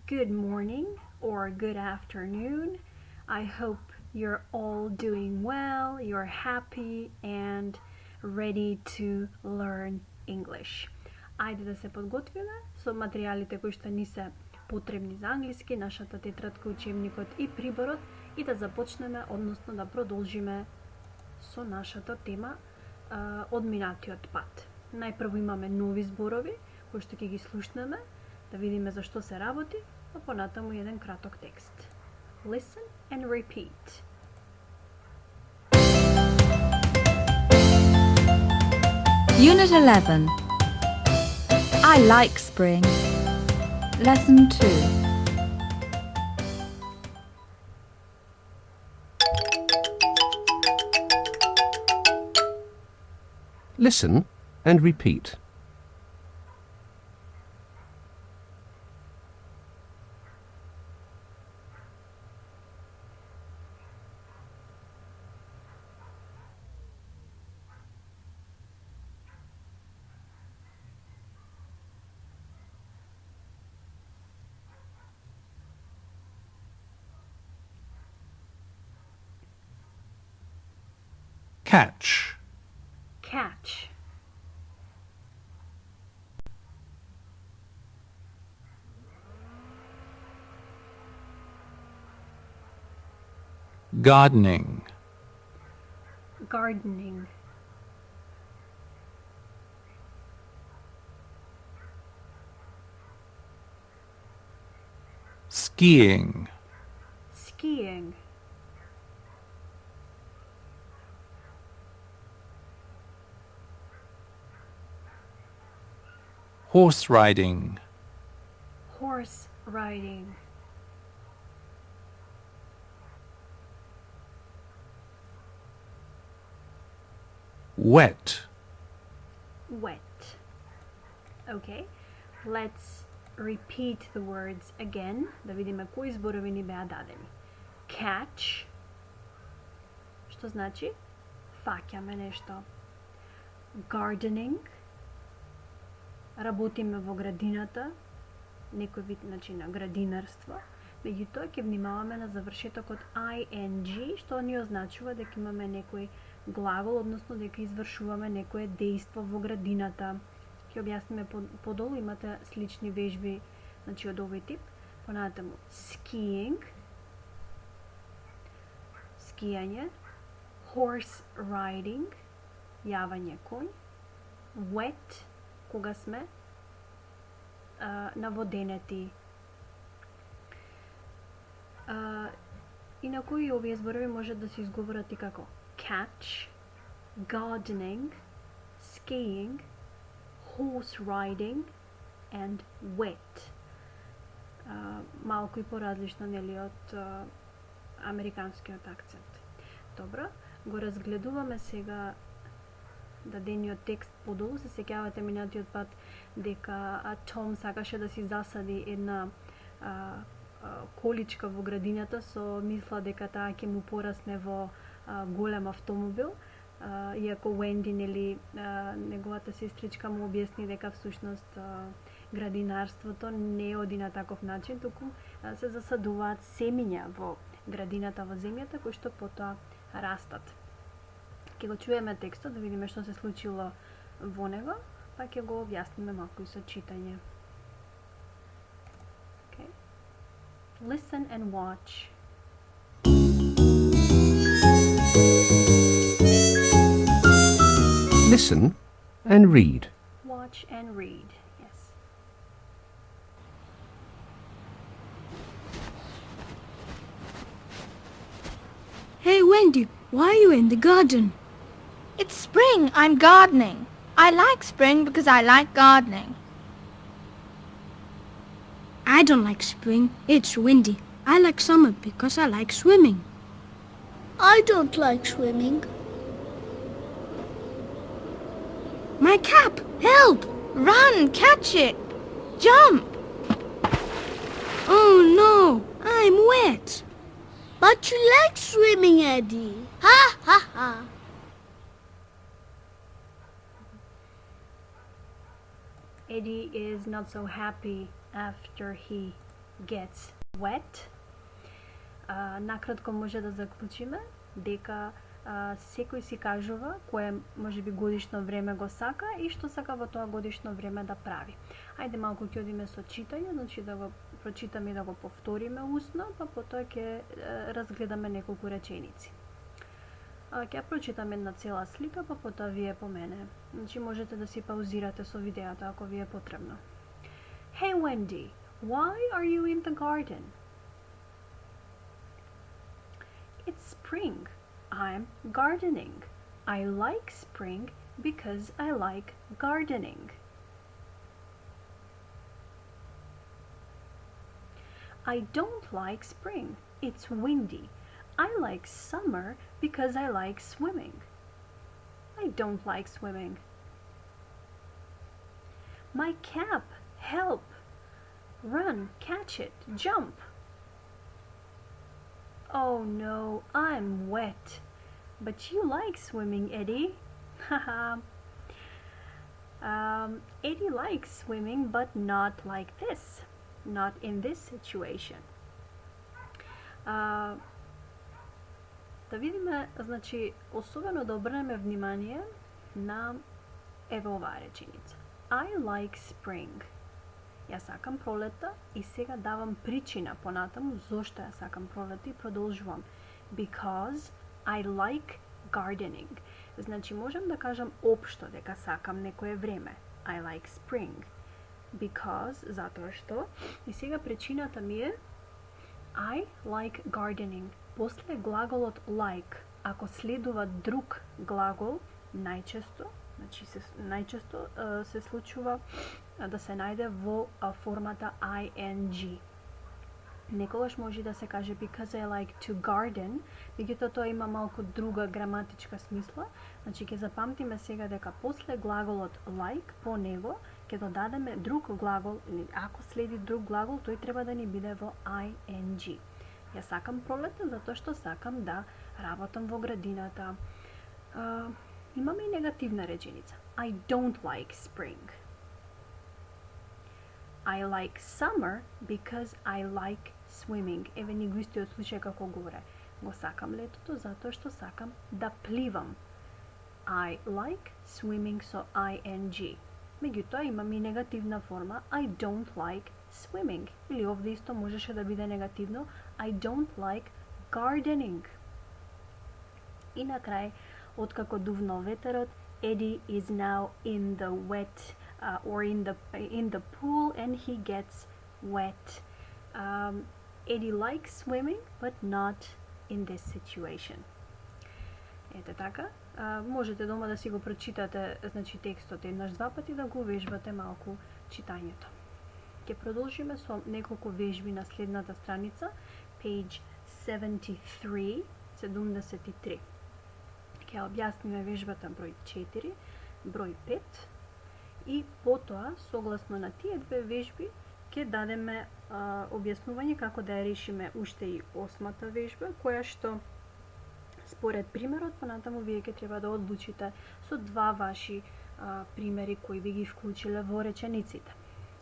good morning or good afternoon. I hope you're all doing well, you're happy and ready to learn English. Ајде да се подготвиме со материјалите кои што ни се потребни за англиски, нашата тетрадка, учебникот и приборот и да започнеме, односно да продолжиме со нашата тема од минатиот пат. Најпрво имаме нови зборови кои што ќе ги слушнеме, да видиме за што се работи, а понатаму еден краток текст. Listen and repeat. Unit 11. I like spring. Lesson 2. Listen and repeat. Catch. Catch. Gardening. Gardening. Skiing. Skiing. Horse riding. Horse riding. Wet. Wet. Okay, let's repeat the words again, да видиме кои зборови ни беа дадени. Catch, што значи фаќаме нешто. Gardening, работиме во градината, некој вид на градинарство. Меѓутоа ќе внимаваме на завршетокот ing, што ни означува дека имаме некој глагол, односно дека извршуваме некое дејство во градината. Ќе објасниме подолу, имате слични вежби, значи од овој тип. Понатаму skiing, скијање, horse riding, јавање конј, wet, кога сме наводенети. Инаку и овие зборови може да се изговорат и како catch, gardening, skiing, horse riding and wet. Малку и поразлично, нели, од американскиот акцент. Добро, го разгледуваме сега дадениот текст подолу. Се сеќавате минатиот пат дека Том сакаше да си засади една количка во градината со мисла дека таа ќе му порасне во голем автомобил, иако Уенди, нели, неговата сестричка му објасни дека всушност градинарството не оди на таков начин, туку се засадуваат семиња во градината, во земјата, кои што потоа растат. Ќе го чуеме текстот, да видиме што се случило во него, па ќе го објасниме малку и со читање. Okay. Listen and watch. Listen and read. Watch and read. Yes. Hey Wendy, why are you in the garden? It's spring. I'm gardening. I like spring because I like gardening. I don't like spring. It's windy. I like summer because I like swimming. I don't like swimming. My cap! Help! Run, catch it. Jump. Oh no! I'm wet. But you like swimming, Eddie. Ha ha ha. Eddie is not so happy after he gets wet. Накратко може да заклучиме дека секој си кажува кое можеби годишно време го сака и што сака во тоа годишно време да прави. Ајде малку ќе одиме со читање, значи да го прочитаме и да го повториме усно, па потоа ќе разгледаме неколку реченици. Ќе прочитам една цела слика, па потоа вие по мене. Значи можете да си паузирате со видеото ако ви е потребно. Hey Wendy, why are you in the garden? It's spring. I'm gardening. I like spring because I like gardening. I don't like spring. It's windy. I like summer because I like swimming. I don't like swimming. My cap, help! Run, catch it, jump! Oh no, I'm wet. But you like swimming, Eddie. Haha. Eddie likes swimming, but not like this. Not in this situation. Да видиме, значи, особено да обрнеме внимание на еве оваа реченица. I like spring. Ја сакам пролета и сега давам причина понатаму зошто ја сакам пролета и продолжувам. Because I like gardening. Значи можам да кажам општо дека сакам некое време. I like spring. Because, затоа што, и сега причината ми е I like gardening. После глаголот like, ако следува друг глагол, најчесто се случува да се најде во формата ing. Некогаш може да се каже because I like to garden, меѓутоа тоа има малку друга граматичка смисла. Значи ќе запамтиме сега дека после глаголот like по него ќе додадеме друг глагол, или ако следи друг глагол, тој треба да ни биде во ing. Ја сакам пролета затоа што сакам да работам во градината. Имаме и негативна реченица. I don't like spring. I like summer because I like swimming. Еве ни го истиот случај како горе. Го сакам летото затоа што сакам да пливам. I like swimming со ing. Меѓутоа имам и негативна форма I don't like swimming. Или овде исто можеше да биде негативно I don't like gardening. И на крај, откако дувнал ветерот, Eddie is now in the wet or in the pool and he gets wet. Eddie likes swimming but not in this situation. Ете така, можете дома да си го прочитате, значи текстот еднаш-два пати да го вежбате малку читањето. Ќе продолжиме со неколку вежби на следната страница, page 73. Ќе објасниме вежбата број 4, број 5 и потоа, согласно на тие две вежби, ќе дадеме објаснување како да ја решиме уште и 8-та вежба, која што според примерот понатаму вие ќе треба да одлучите со два ваши примери кои би ги вклучиле во речениците.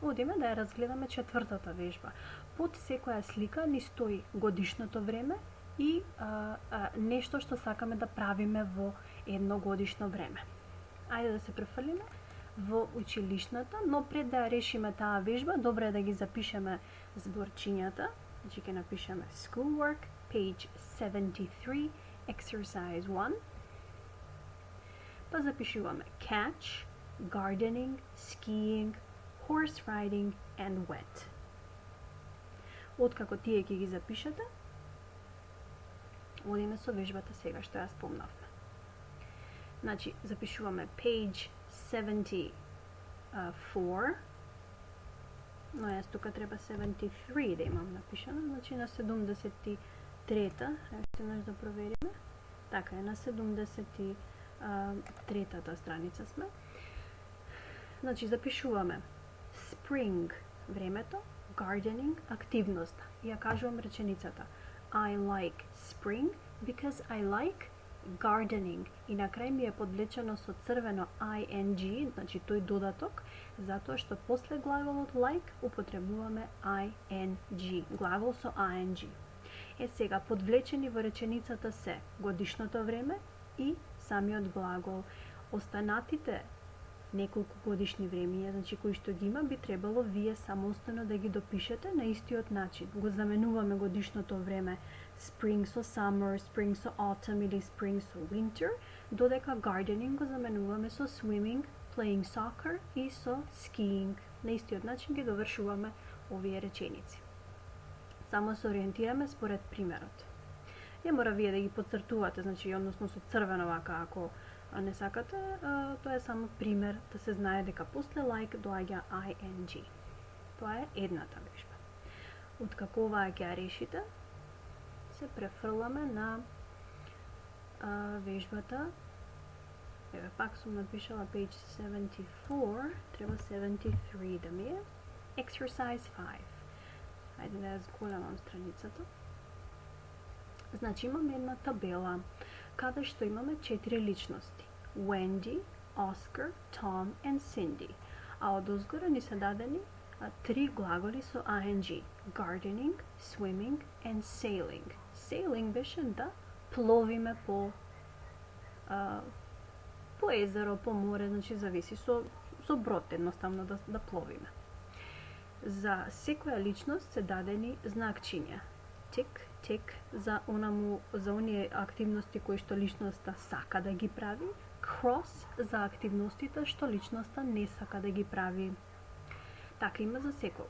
Одиме да ја разгледаме 4-та вежба. Под секоја слика ни стои годишното време и нешто што сакаме да правиме во едно годишно време. Ајде да се префрлиме во училишната, но пред да ја решиме таа вежба, добро е да ги запишеме зборчињата. Значи ќе напишеме schoolwork, page 73, exercise 1. Па запишуваме catch, gardening, skiing, horse riding and wet. Откако тие ќе ги запишете, одиме со вежбата сега што ја спомнавме. Значи, запишуваме page 74, но јас тука треба 73 да имам напишано, значи на 73-та, ете наш да провериме. Така е, на 73-та страница сме. Значи, запишуваме spring, времето, gardening, активноста. Ја кажувам реченицата I like spring because I like gardening. И на крај ми е подвлечено со црвено ing, значи тој додаток, затоа што после глаголот like употребуваме ing, глагол со ing. Сега, подвлечени во реченицата се годишното време и самиот глагол. Останатите неколку годишни времиња, значи кои што ги има, би требало вие самостојно да ги допишете на истиот начин. Го заменуваме годишното време spring со summer, spring со autumn или spring со winter, додека gardening го заменуваме со swimming, playing soccer и со skiing. На истиот начин ги довршуваме овие реченици. Само се ориентираме според примерот. Не мора вие да ги подцртувате, значи, односно со црвено вака, ако не сакате, тоа е само пример да се знае дека после like доаѓа ing. Тоа е едната вежба. Откако оваа ќе ја решите, се префрламе на вежбата. Еве, пак сум напишала page 74, треба 73 да ми е. Exercise 5. Ајде да ја зголемам страницата. Значи имаме една табела, каде што имаме 4 личности. Wendy, Oscar, Tom and Cindy. А одозгора ни се дадени 3 глаголи со ing. Gardening, swimming and sailing. Sailing беше да пловиме по езеро, по море, значи зависи со брод едноставно да пловиме. За секоја личност се дадени знакчиња. Тик, тик за оние активности кои што личноста сака да ги прави, cross за активностите што личноста не сака да ги прави. Така има за секого.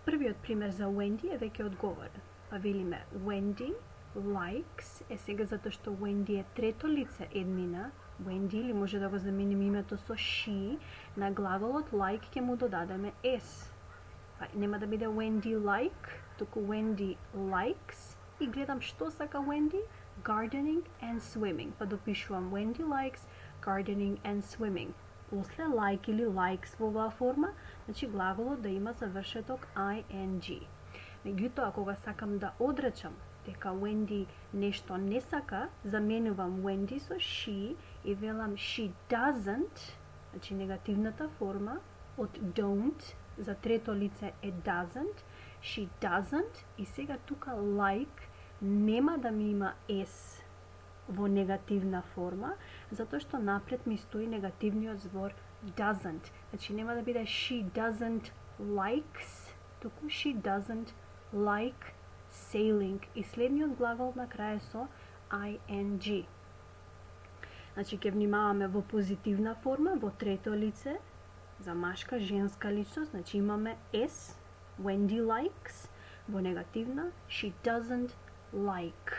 Првиот пример за Wendy е веќе одговорен. Па велиме Wendy likes, сега затоа што Wendy е трето лице еднина, Wendy, или може да го заменим името со she, на глаголот like ќе му додадеме s. Нема да биде Wendy like, туку Wendy likes и гледам што сака Wendy, gardening and swimming. Па допишувам Wendy likes gardening and swimming. После like или likes во оваа форма, значи глаголот да има завршеток ing. Меѓутоа, кога сакам да одречам дека Wendy нешто не сака, заменувам Wendy со she и велам she doesn't, значи негативната форма од don't, за трето лице е doesn't, she doesn't и сега тука like нема да ми има s во негативна форма, затоа што напред ми стои негативниот збор doesn't. Значи нема да биде she doesn't likes, туку she doesn't like sailing и следниот глагол на крај со ing. Значи ќе внимаваме во позитивна форма, во трето лице, за машка, женска личност, значи имаме S, Wendy likes, во негативна, she doesn't like.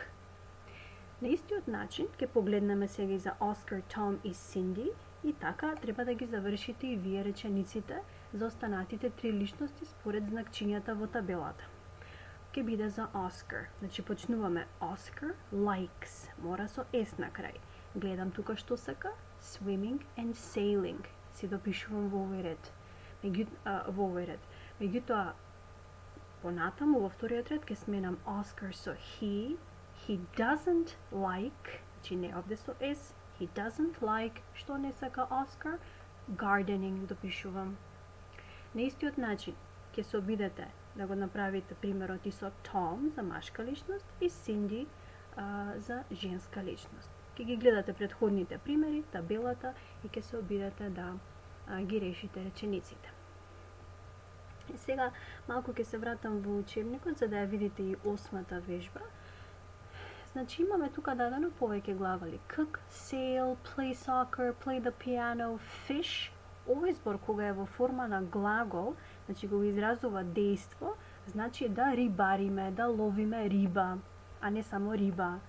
На истиот начин ќе погледнеме сега и за Oscar, Tom и Cindy и така треба да ги завршите и вие речениците за останатите 3 личности според знакчињата во табелата. Ќе биде за Oscar, значи почнуваме Oscar likes, мора со S на крај. Гледам тука што сака, swimming and sailing. Си допишувам во овој ред. Меѓутоа, понатаму во вториот ред ќе сменам Oscar со he doesn't like, значи не овде со S, he doesn't like, што не сака Oscar, gardening допишувам. На истиот начин ќе се обидете да го направите примерот и со Tom за машка личност и Cindy за женска личност. Ќе ги гледате претходните примери, табелата и ќе се обидете да ги решите речениците. И сега малку ќе се вратам во учебникот за да ја видите и осмата вежба. Значи имаме тука дадено повеќе глаголи. Cook, sail, play soccer, play the piano, fish. Овој збор кога е во форма на глагол, значи го изразува дејство, значи да рибариме, да ловиме риба, а не само риба.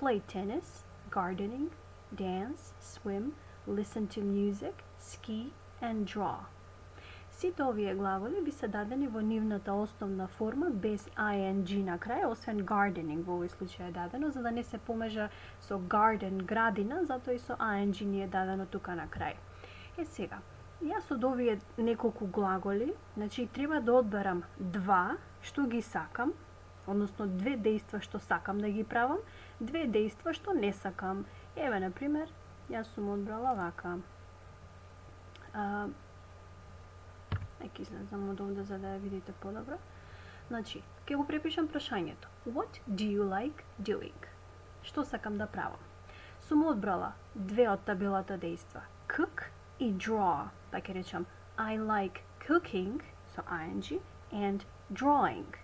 Play tennis, gardening, dance, swim, listen to music, ski and draw. Сите овие глаголи би се дадени во нивната основна форма без ing на крај, освен gardening во овој случај е дадено, за да не се помежа со garden, градина, затоа и со ing ни е дадено тука на крај. Сега, јас од овие неколку глаголи, значи треба да одберам два, што ги сакам, односно две дејства што сакам да ги правам, две дејства што не сакам. Еве, на пример, јас сум одбрала вака. Нека излезам од овде за да ја видите подобро. Значи, ќе го препишам прашањето. What do you like doing? Што сакам да правам? Сум одбрала две од табелата дејства. Cook и draw. Па ќе речам I like cooking, so ing, and drawing.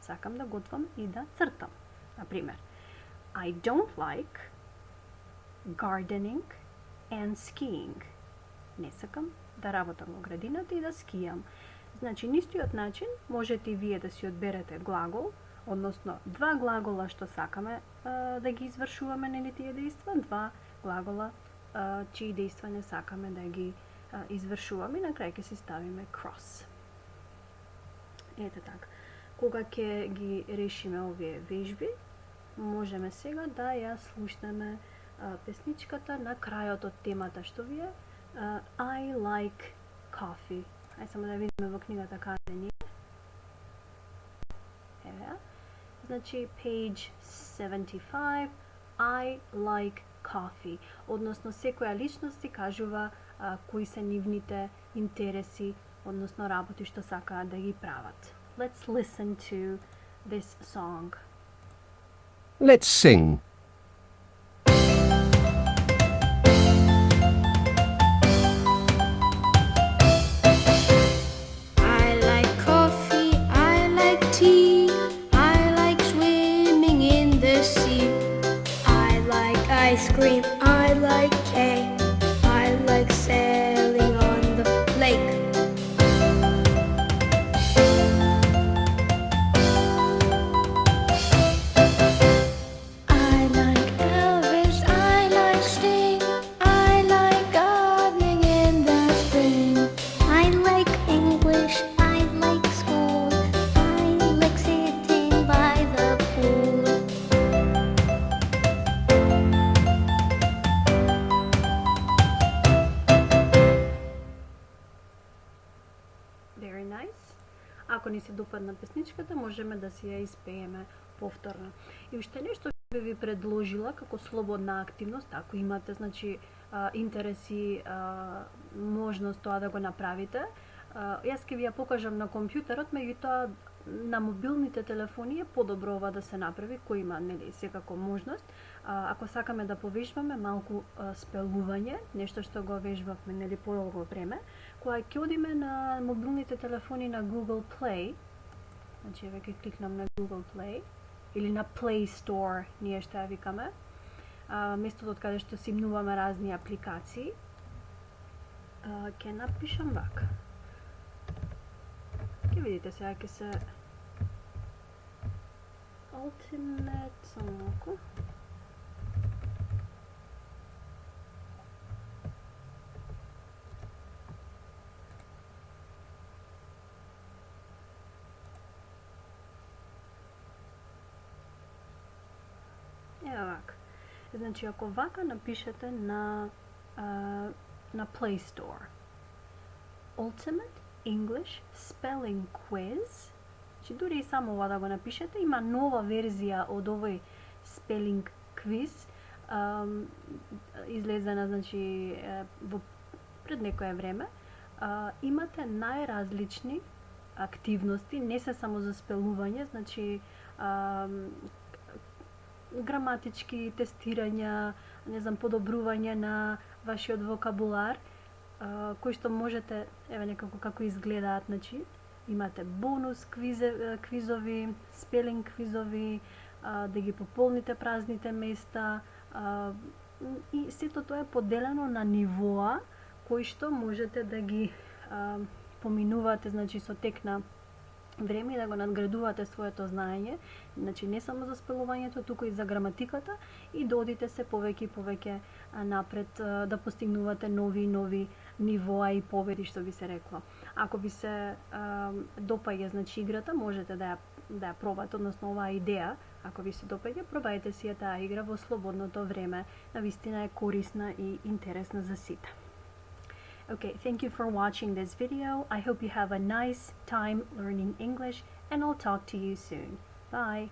Сакам да готвам и да цртам. Например, I don't like gardening and skiing. Не сакам да работам во градината и да скијам. Значи, истиот начин можете и вие да си одберете глагол, односно два глагола што сакаме да ги извршуваме нели тие дејства, два глагола чии дејства не сакаме да ги извршуваме и на крај ќе си ставиме cross. Ете така. Кога ќе ги решиме овие вежби, можеме сега да ја слушнеме песничката на крајот од темата што ви е I like coffee. Ајде само да видиме во книгата каде ни е. Еве. Значи, page 75, I like coffee. Односно, секоја личност си кажува кои се нивните интереси, односно работи што сакаат да ги прават. Let's listen to this song. Let's sing. I like coffee, I like tea, I like swimming in the sea. I like ice cream, I like cake, I like sailing on the lake. I like Elvis, I like Sting, I like gardening in the spring. I like English, I like school, I like sitting by the pool. Very nice. Ако ни се допадна песничката, можеме да си ја испееме повторно. И уште нешто би ви предложила како слободна активност, ако имате значи интереси, можност тоа да го направите. Јас ќе ви ја покажам на компјутерот, меѓутоа на мобилните телефони е подобро ова да се направи, кој има нели секако можност. Ако сакаме да повежбаме малку спелување, нешто што го вежбавме нели подолго време, кога ќе одиме на мобилните телефони на Google Play, значи еве ќе кликнам на Google Play или на Play Store, ние што ја викаме, местото од каде што симнуваме разни апликации, ќе напишам вака. Ќе видите сега ќе се Ultimate, само малку. Ева вака. Значи, ако вака напишете на Play Store Ultimate English Spelling Quiz, значи дури и само ова да го напишете, има нова верзија од овој spelling quiz, излезена значи пред некое време. Имате најразлични активности, не се само за спелување, значи граматички тестирања, не знам, подобрување на вашиот вокабулар, кои што можете, еве некако како изгледаат, значи имате бонус квизови, спелинг квизови, да ги пополните празните места, и сето тоа е поделено на нивоа кои што можете да ги поминувате, значи со тек на време и да го надградувате своето знаење, значи не само за спелувањето, туку и за граматиката, и да одите се повеќе и повеќе напред, да постигнувате нови и нови нивоа и победи, што би се рекло. Ако ви се допаѓа значи играта, можете да ја пробате, односно оваа идеја, ако ви се допаѓа, пробајте си ја таа игра во слободното време. Навистина е корисна и интересна за сите. Okay, thank you for watching this video. I hope you have a nice time learning English, and I'll talk to you soon. Bye.